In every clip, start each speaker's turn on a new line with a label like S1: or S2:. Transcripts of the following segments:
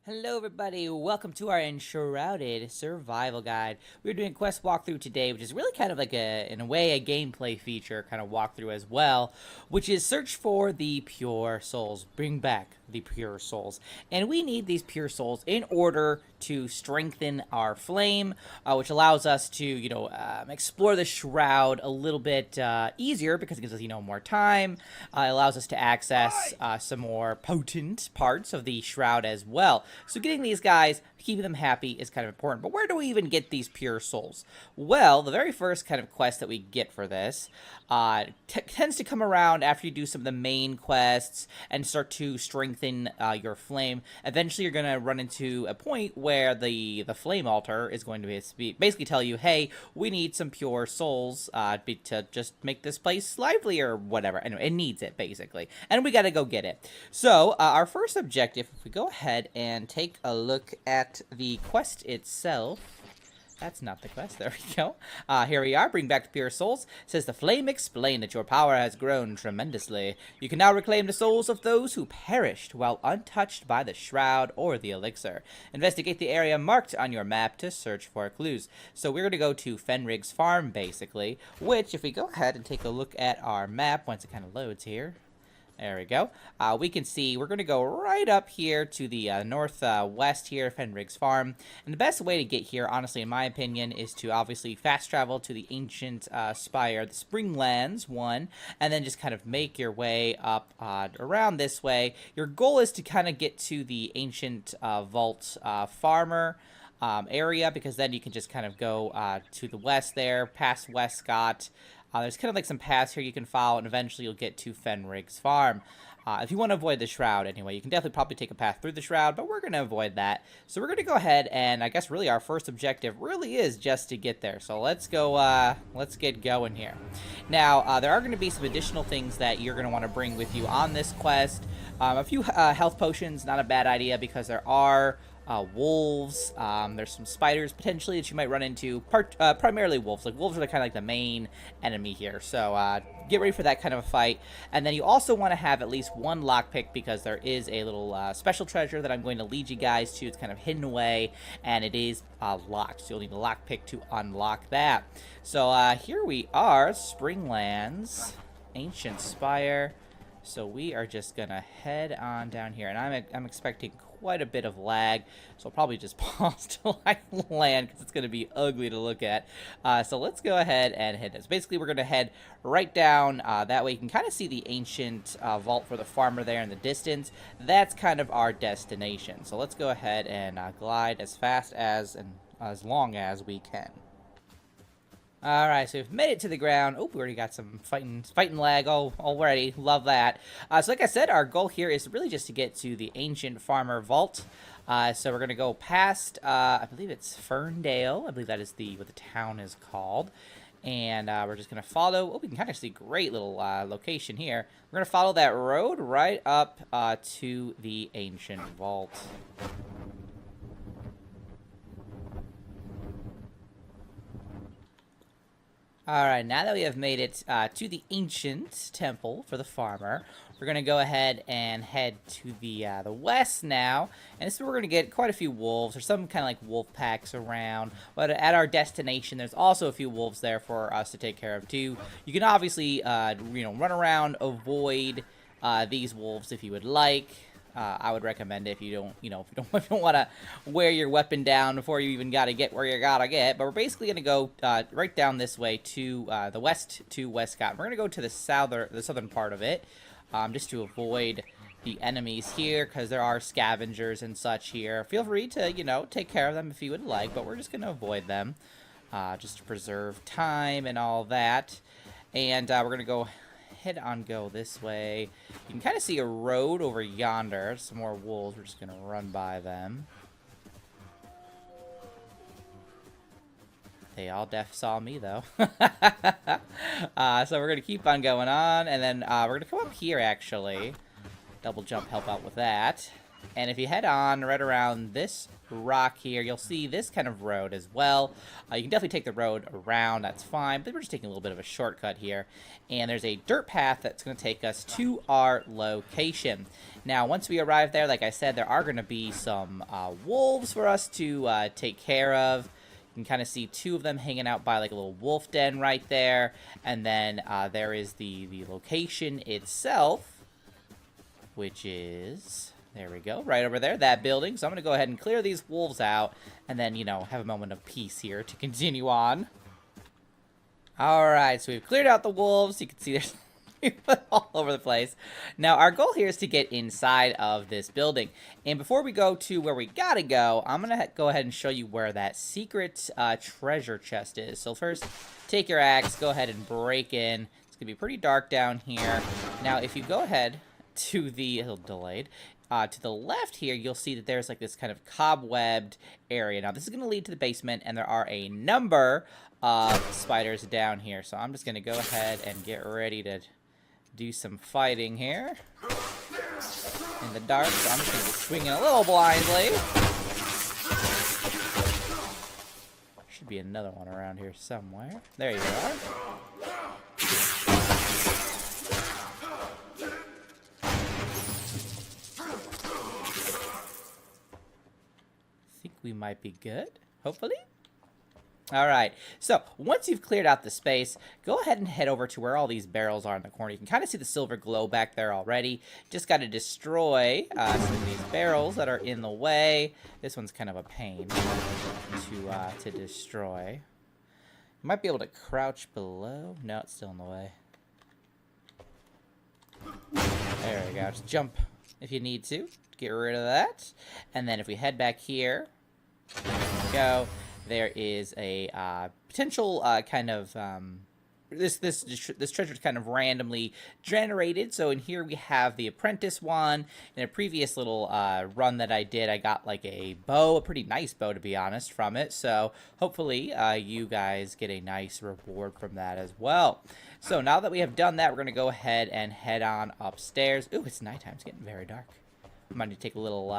S1: Hello everybody, welcome to our Enshrouded survival guide. We're doing a quest walkthrough today, which is really kind of like in a way, a gameplay feature kind of walkthrough as well, which is search for the pure souls, bring back the pure souls. And we need these pure souls in order to strengthen our flame, which allows us to, explore the shroud a little bit easier because it gives us, more time. It allows us to access some more potent parts of the shroud as well. So getting these guys, keeping them happy is kind of important. But where do we even get these pure souls? Well, the very first kind of quest that we get for this tends to come around after you do some of the main quests and start to strengthen your flame. Eventually, you're going to run into a point where the flame altar is going to basically tell you, hey, we need some pure souls to just make this place lively or whatever. Anyway, it needs it, basically. And we got to go get it. So, our first objective, if we go ahead and take a look at the quest itself. That's not the quest. There we go. Here we are. Bring back the pure souls. It says the flame explained that your power has grown tremendously. You can now reclaim the souls of those who perished while untouched by the shroud or the elixir. Investigate the area marked on your map to search for clues. So we're going to go to Fenrig's farm, basically, which, if we go ahead and take a look at our map, once it kind of loads here, there we go. We can see we're going to go right up here to the northwest here, Fenrig's farm. And the best way to get here, honestly, in my opinion, is to obviously fast travel to the ancient spire, the Springlands one, and then just kind of make your way up around this way. Your goal is to kind of get to the ancient vault farmer area, because then you can just kind of go to the west there, past Westcott. There's kind of like some paths here you can follow, and eventually you'll get to Fenrig's farm. If you want to avoid the shroud anyway, you can definitely probably take a path through the shroud, but we're going to avoid that. So we're going to go ahead, and I guess really our first objective really is just to get there. So let's go, let's get going here. Now, there are going to be some additional things that you're going to want to bring with you on this quest. A few health potions, not a bad idea, because there are wolves. There's some spiders potentially that you might run into. Primarily wolves. Like, wolves are kind of like the main enemy here. So get ready for that kind of a fight. And then you also want to have at least one lockpick, because there is a little special treasure that I'm going to lead you guys to. It's kind of hidden away, and it is locked. So you'll need a lockpick to unlock that. So here we are, Springlands, Ancient Spire. So we are just gonna head on down here, and I'm expecting quite a bit of lag, so I'll probably just pause till I land, because it's gonna be ugly to look at. So let's go ahead and hit this. Basically, we're gonna head right down. That way you can kind of see the ancient vault for the farmer there in the distance. That's kind of our destination. So let's go ahead and glide as fast as and as long as we can. Alright, so we've made it to the ground. Oh, we already got some fighting lag already. Love that. So like I said, our goal here is really just to get to the ancient farmer vault. So we're going to go past, I believe it's Ferndale. I believe that is what the town is called. And we're just going to follow. Oh, we can kind of see a great little location here. We're going to follow that road right up to the ancient vault. Alright, now that we have made it to the ancient temple for the farmer, we're going to go ahead and head to the west now. And this is where we're going to get quite a few wolves. There's some kind of like wolf packs around. But at our destination, there's also a few wolves there for us to take care of too. You can obviously, run around, avoid these wolves if you would like. I would recommend it if you don't want to wear your weapon down before you even got to get where you got to get. But we're basically going to go right down this way to the west to Westcott. We're going to go to the southern part of it, just to avoid the enemies here, because there are scavengers and such here. Feel free to, take care of them if you would like, but we're just going to avoid them, just to preserve time and all that. And we're going to go go this way. You can kind of see a road over yonder. Some more wolves. We're just going to run by them. They all saw me, though. So we're going to keep on going on, and then we're going to come up here, actually. Double jump, help out with that. And if you head on right around this rock here, you'll see this kind of road as well. You can definitely take the road around, that's fine, but we're just taking a little bit of a shortcut here. And there's a dirt path that's going to take us to our location. Now, once we arrive there, like I said, there are going to be some wolves for us to take care of. You can kind of see two of them hanging out by like a little wolf den right there. And then there is the location itself, which is... There we go, right over there, that building. So I'm going to go ahead and clear these wolves out and then, you know, have a moment of peace here to continue on. All right, so we've cleared out the wolves. You can see there's all over the place. Now, our goal here is to get inside of this building. And before we go to where we got to go, I'm going to go ahead and show you where that secret treasure chest is. So first, take your axe, go ahead and break in. It's going to be pretty dark down here. Now, if you go ahead to the... A little delayed. To the left here, you'll see that there's like this kind of cobwebbed area. Now, this is going to lead to the basement, and there are a number of spiders down here. So I'm just going to go ahead and get ready to do some fighting here in the dark. So I'm just going to be swinging a little blindly. Should be another one around here somewhere. There you are. We might be good, hopefully. All right, so once you've cleared out the space, go ahead and head over to where all these barrels are in the corner. You can kind of see the silver glow back there already. Just got to destroy some of these barrels that are in the way. This one's kind of a pain to destroy. You might be able to crouch below. No, it's still in the way. There we go. Just jump if you need to. Get rid of that. And then if we head back here, there we go. There is a potential kind of this treasure is kind of randomly generated. So in here we have the apprentice one. In a previous little run that I did, I got like a bow, a pretty nice bow to be honest, from it. So hopefully you guys get a nice reward from that as well. So now that we have done that, we're going to go ahead and head on upstairs. Ooh, it's nighttime. It's getting very dark. Might need to take a little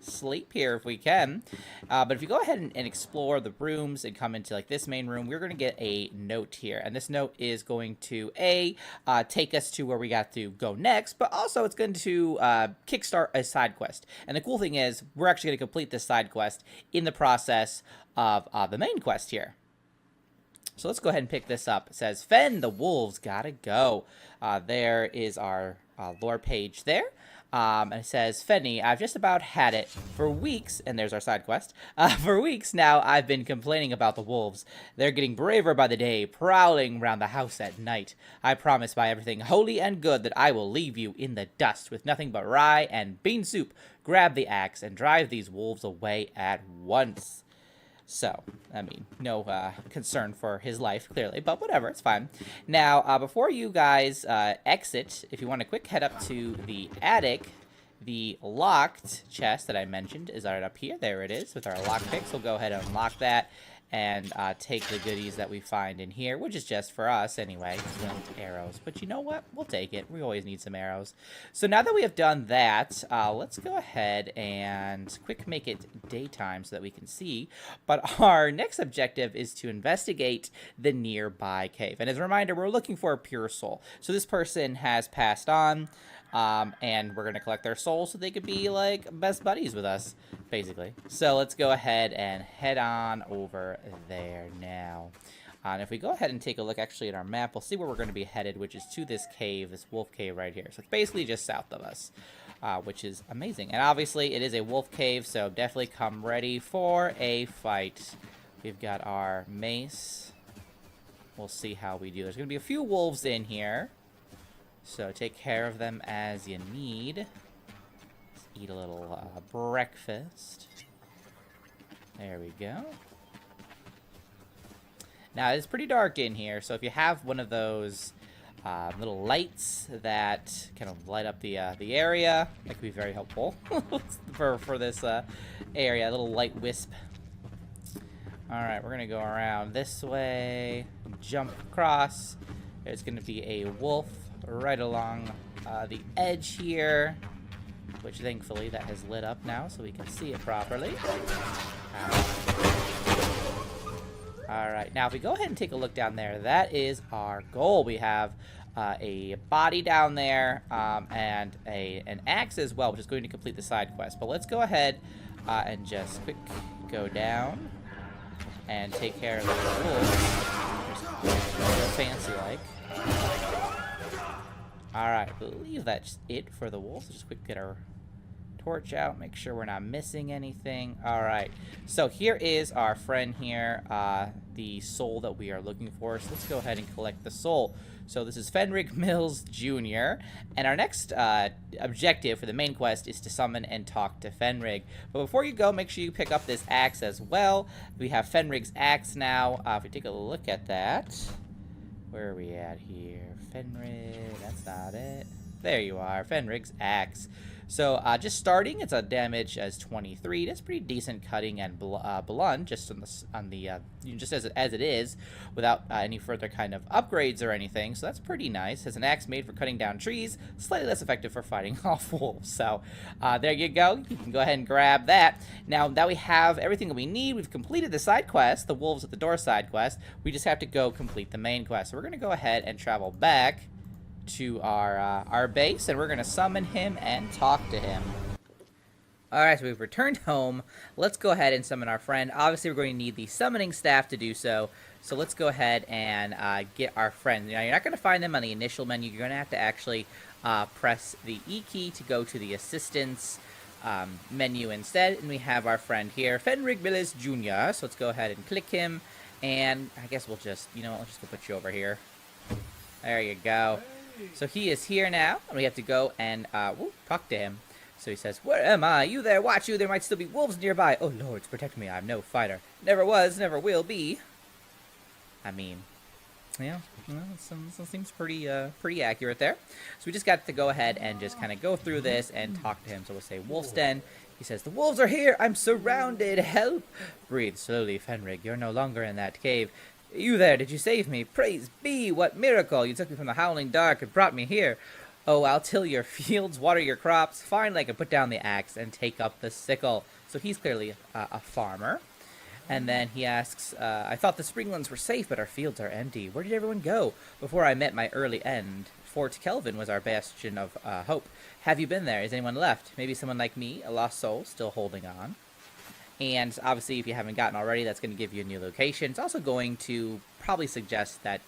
S1: sleep here if we can. But if you go ahead and explore the rooms and come into like this main room, we're going to get a note here. And this note is going to, take us to where we got to go next, but also it's going to kickstart a side quest. And the cool thing is, we're actually going to complete this side quest in the process of the main quest here. So let's go ahead and pick this up. It says, Fen, the wolves gotta go. There is our lore page there. And it says, Fenny, I've just about had it. For weeks, and there's our side quest, for weeks now I've been complaining about the wolves. They're getting braver by the day, prowling around the house at night. I promise by everything holy and good that I will leave you in the dust with nothing but rye and bean soup. Grab the axe and drive these wolves away at once. So, I mean, no concern for his life, clearly, but whatever, it's fine. Now, before you guys exit, if you want to quick head up to the attic, the locked chest that I mentioned is right up here. There it is with our lockpicks. We'll go ahead and unlock that and take the goodies that we find in here, which is just for us anyway, arrows. But you know what? We'll take it. We always need some arrows. So now that we have done that, let's go ahead and quick make it daytime so that we can see. But our next objective is to investigate the nearby cave. And as a reminder, we're looking for a pure soul. So this person has passed on. And we're going to collect their souls so they could be, like, best buddies with us, basically. So let's go ahead and head on over there now. And if we go ahead and take a look, actually, at our map, we'll see where we're going to be headed, which is to this cave, this wolf cave right here. So it's basically just south of us, which is amazing. And obviously, it is a wolf cave, so definitely come ready for a fight. We've got our mace. We'll see how we do. There's going to be a few wolves in here. So take care of them as you need. Let's eat a little breakfast. There we go. Now, it's pretty dark in here, so if you have one of those little lights that kind of light up the area, that could be very helpful for this area, a little light wisp. Alright, we're going to go around this way, jump across. There's going to be a wolf right along the edge here. which thankfully that has lit up now so we can see it properly. Alright, now if we go ahead and take a look down there, that is our goal. We have a body down there and an axe as well, which is going to complete the side quest. But let's go ahead and just quick go down and take care of the wolves. Real fancy like. Alright, I believe that's it for the wolves. Just quick get our torch out, make sure we're not missing anything. Alright, so here is our friend here, the soul that we are looking for. So let's go ahead and collect the soul. So this is Fenrig Mills Jr. And our next objective for the main quest is to summon and talk to Fenrig. But before you go, make sure you pick up this axe as well. We have Fenrig's axe now. If we take a look at that, where are we at here? Fenrig, that's not it. There you are, Fenrig's axe. So just starting, it's a damage as 23. That's pretty decent cutting and blunt, just on the just as it is, without any further kind of upgrades or anything. So that's pretty nice. Has an axe made for cutting down trees, slightly less effective for fighting off wolves. So there you go. You can go ahead and grab that. Now that we have everything that we need, we've completed the side quest, the wolves at the door side quest. We just have to go complete the main quest. So we're gonna go ahead and travel back to our base, and we're gonna summon him and talk to him. Alright, so we've returned home. Let's go ahead and summon our friend. Obviously, we're going to need the summoning staff to do so. So let's go ahead and get our friend. Now, you're not going to find them on the initial menu. You're going to have to actually press the E key to go to the assistance menu instead. And we have our friend here, Fenrig Mills Jr. So let's go ahead and click him. And I guess we'll just, you know what, I'll just go put you over here. There you go. So he is here now, and we have to go and talk to him. So he says, "Where am I? You there? Watch you! There might still be wolves nearby. Oh lords, protect me! I'm no fighter. Never was, never will be." I mean, yeah, some seems pretty accurate there. So we just got to go ahead and just kind of go through this and talk to him. So we'll say, "Wolf's Den." He says, "The wolves are here. I'm surrounded. Help!" Breathe slowly, Fenrig. You're no longer in that cave. You there, did you save me? Praise be, what miracle! You took me from the howling dark and brought me here. Oh, I'll till your fields, water your crops. Finally, I can put down the axe and take up the sickle. So he's clearly a farmer. And then he asks, I thought the springlands were safe, but our fields are empty. Where did everyone go? Before I met my early end, Fort Kelvin was our bastion of hope. Have you been there? Is anyone left? Maybe someone like me, a lost soul, still holding on. And obviously, if you haven't gotten already, that's going to give you a new location. It's also going to probably suggest that,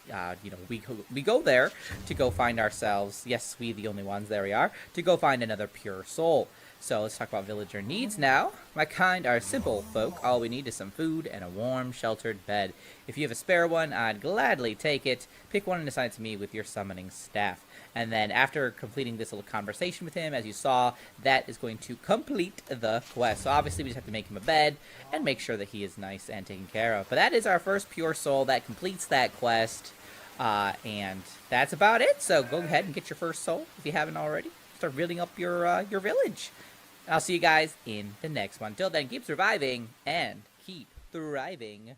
S1: you know, we go there to go find ourselves, yes, we the only ones, there we are, to go find another pure soul. So let's talk about villager needs now. My kind are simple folk. All we need is some food and a warm, sheltered bed. If you have a spare one, I'd gladly take it. Pick one and assign it to me with your summoning staff. And then after completing this little conversation with him, as you saw, that is going to complete the quest. So obviously we just have to make him a bed and make sure that he is nice and taken care of. But that is our first pure soul that completes that quest. And that's about it. So go ahead and get your first soul if you haven't already. Start building up your village. I'll see you guys in the next one. Till then, keep surviving and keep thriving.